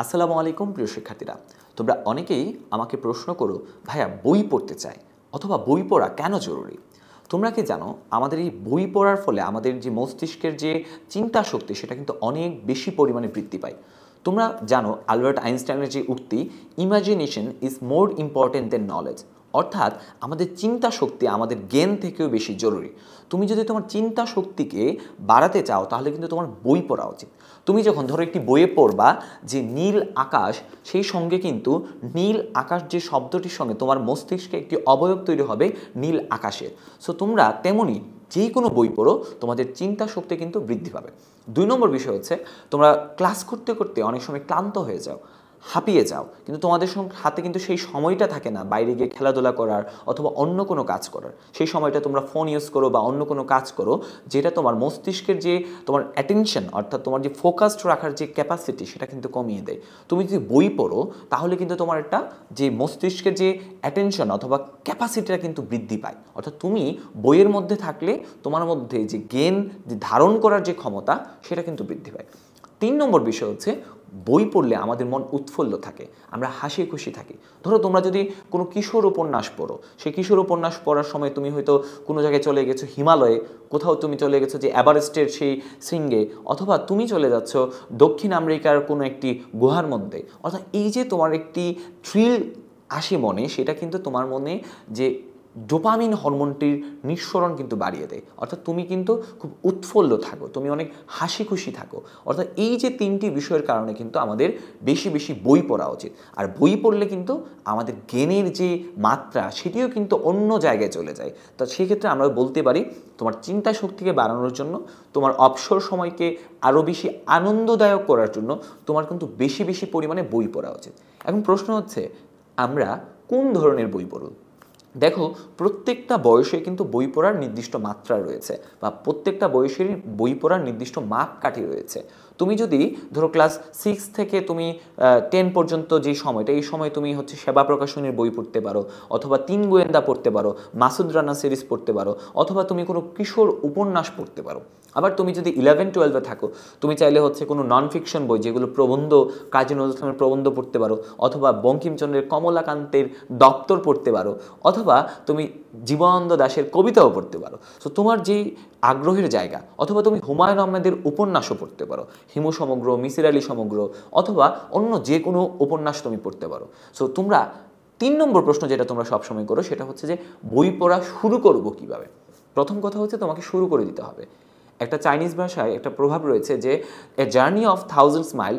আসসালামু আলাইকুম প্রিয় শিক্ষার্থীরা, তোমরা অনেকেই আমাকে প্রশ্ন করো ভাইয়া বই পড়তে চাই অথবা বই পড়া কেন জরুরি। তোমরা কি জানো আমাদের এই বই পড়ার ফলে আমাদের যে মস্তিষ্কের যে চিন্তা শক্তি সেটা কিন্তু অনেক বেশি পরিমাণে বৃদ্ধি পায়। তোমরা জানো আলবার্ট আইনস্টাইনের যে উক্তি, imagination is more important than knowledge, অর্থাৎ আমাদের চিন্তা শক্তি আমাদের জ্ঞান থেকেও বেশি জরুরি। তুমি যদি তোমার চিন্তা শক্তিকে বাড়াতে চাও তাহলে কিন্তু তোমার বই পড়া উচিত। তুমি যখন ধরো একটি বইয়ে পড়বা যে নীল আকাশ, সেই সঙ্গে কিন্তু নীল আকাশ যে শব্দটির সঙ্গে তোমার মস্তিষ্কে একটি অবয়ব তৈরি হবে নীল আকাশের। সো তোমরা তেমনই যে কোনো বই পড়ো, তোমাদের চিন্তা শক্তি কিন্তু বৃদ্ধি পাবে। 2 নম্বর বিষয় হচ্ছে, তোমরা ক্লাস করতে করতে অনেক সময় ক্লান্ত হয়ে যাও, হাঁপিয়ে যাও, কিন্তু তোমাদের হাতে কিন্তু সেই সময়টা থাকে না বাইরে গিয়ে খেলাধুলা করার অথবা অন্য কোনো কাজ করার। সেই সময়টা তোমরা ফোন ইউজ করো বা অন্য কোনো কাজ করো যেটা তোমার মস্তিষ্কের যে তোমার অ্যাটেনশন অর্থাৎ তোমার যে ফোকাসড রাখার যে ক্যাপাসিটি সেটা কিন্তু কমিয়ে দেয়। তুমি যদি বই পড়ো তাহলে কিন্তু তোমার একটা যে মস্তিষ্কের যে অ্যাটেনশন অথবা ক্যাপাসিটিটা কিন্তু বৃদ্ধি পায়, অর্থাৎ তুমি বইয়ের মধ্যে থাকলে তোমার মধ্যে যে জ্ঞান যে ধারণ করার যে ক্ষমতা সেটা কিন্তু বৃদ্ধি পায়। 3 নম্বর বিষয় হচ্ছে, বই পড়লে আমাদের মন উৎফুল্ল থাকে, আমরা হাসি খুশি থাকি। ধরো তোমরা যদি কোনো কিশোর উপন্যাস পড়ো, সেই কিশোর উপন্যাস পড়ার সময় তুমি হয়তো কোনো জায়গায় চলে গেছো হিমালয়ে, কোথাও তুমি চলে গেছো যে এভারেস্টের সেই শৃঙ্গে, অথবা তুমি চলে যাচ্ছ দক্ষিণ আমেরিকার কোনো একটি গুহার মধ্যে, অর্থাৎ এই যে তোমার একটি থ্রিল আসে মনে, সেটা কিন্তু তোমার মনে যে ডোপামিন হরমোনটির নিঃসরণ কিন্তু বাড়িয়ে দেয়, অর্থাৎ তুমি কিন্তু খুব উৎফুল্ল থাকো, তুমি অনেক হাসি খুশি থাকো। অর্থাৎ এই যে 3টি বিষয়ের কারণে কিন্তু আমাদের বেশি বেশি বই পড়া উচিত। আর বই পড়লে কিন্তু আমাদের জ্ঞানের যে মাত্রা সেটিও কিন্তু অন্য জায়গায় চলে যায়। তো সেক্ষেত্রে আমরা বলতে পারি, তোমার চিন্তা শক্তিকে বাড়ানোর জন্য, তোমার অবসর সময়কে আরও বেশি আনন্দদায়ক করার জন্য তোমার কিন্তু বেশি বেশি পরিমাণে বই পড়া উচিত। এখন প্রশ্ন হচ্ছে, আমরা কোন ধরনের বই পড়ব? দেখো, প্রত্যেকটা বয়সে কিন্তু বই পড়ার নির্দিষ্ট মাত্রা রয়েছে বা প্রত্যেকটা বয়সের বই পড়ার নির্দিষ্ট মাপকাঠি রয়েছে। তুমি যদি ধরো ক্লাস 6 থেকে তুমি 10 পর্যন্ত যে সময়টা, এই সময় তুমি হচ্ছে সেবা প্রকাশনীর বই পড়তে পারো, অথবা 3 গোয়েন্দা পড়তে পারো, মাসুদ রানা সিরিজ পড়তে পারো, অথবা তুমি কোনো কিশোর উপন্যাস পড়তে পারো। আবার তুমি যদি 11-12-এ থাকো, তুমি চাইলে হচ্ছে কোনো নন ফিকশন বই, যেগুলো প্রবন্ধ, কাজী নজরুল ইসলামের প্রবন্ধ পড়তে পারো, অথবা বঙ্কিমচন্দ্রের কমলাকান্তের দপ্তর পড়তে পারো, অথবা তুমি জীবনানন্দ দাশের কবিতাও পড়তে পারো। সো তোমার যেই আগ্রহের জায়গা, অথবা তুমি হুমায়ুন আহমেদের উপন্যাসও পড়তে পারো, হিমু সমগ্র, মিসির আলী সমগ্র, অথবা অন্য যে কোনো উপন্যাস তুমি পড়তে পারো। সো তোমরা 3 নম্বর প্রশ্ন যেটা তোমরা সবসময় করো সেটা হচ্ছে যে বই পড়া শুরু করব কিভাবে। প্রথম কথা হচ্ছে, তোমাকে শুরু করে দিতে হবে। একটা চাইনিজ ভাষায় একটা প্রভাব রয়েছে যে a journey of 1000 mile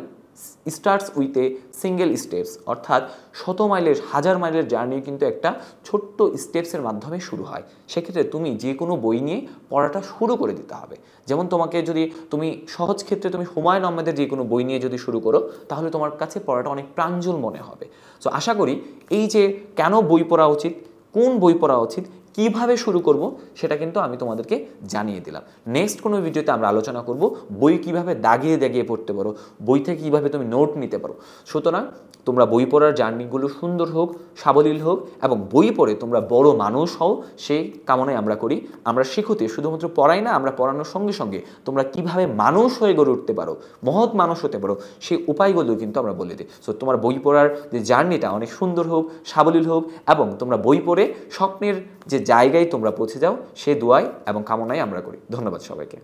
starts with a single steps, অর্থাৎ 100 মাইলের 1000 মাইলের জার্নি কিন্তু একটা ছোট্ট স্টেপসের মাধ্যমে শুরু হয়। সেক্ষেত্রে তুমি যে কোনো বই নিয়ে পড়াটা শুরু করে দিতে হবে। যেমন তোমাকে যদি তুমি সহজ ক্ষেত্রে তুমি হুমায়ুন আহমেদের যে কোনো বই নিয়ে যদি শুরু করো, তাহলে তোমার কাছে পড়াটা অনেক প্রাঞ্জল মনে হবে। সো আশা করি এই যে কেন বই পড়া উচিত, কোন বই পড়া উচিত, কিভাবে শুরু করব, সেটা কিন্তু আমি তোমাদেরকে জানিয়ে দিলাম। নেক্সট কোনো ভিডিওতে আমরা আলোচনা করব বই কিভাবে দাগিয়ে দাগিয়ে পড়তে পারো, বই থেকে কীভাবে তুমি নোট নিতে পারো। সুতরাং তোমরা বই পড়ার জার্নিগুলো সুন্দর হোক, সাবলীল হোক, এবং বই পড়ে তোমরা বড় মানুষ হও, সেই কামনাই আমরা করি। আমরা শিখতে শুধুমাত্র পড়াই না, আমরা পড়ানোর সঙ্গে সঙ্গে তোমরা কিভাবে মানুষ হয়ে গড়ে উঠতে পারো, মহৎ মানুষ হতে পারো, সেই উপায়গুলো কিন্তু আমরা বলে দিই। সো তোমার বই পড়ার যে জার্নিটা অনেক সুন্দর হোক, সাবলীল হোক, এবং তোমরা বই পড়ে স্বপ্নের যে জায়গায় তোমরা পৌঁছে যাও, সে দোয়াই এবং কামনাই আমরা করি। ধন্যবাদ সবাইকে।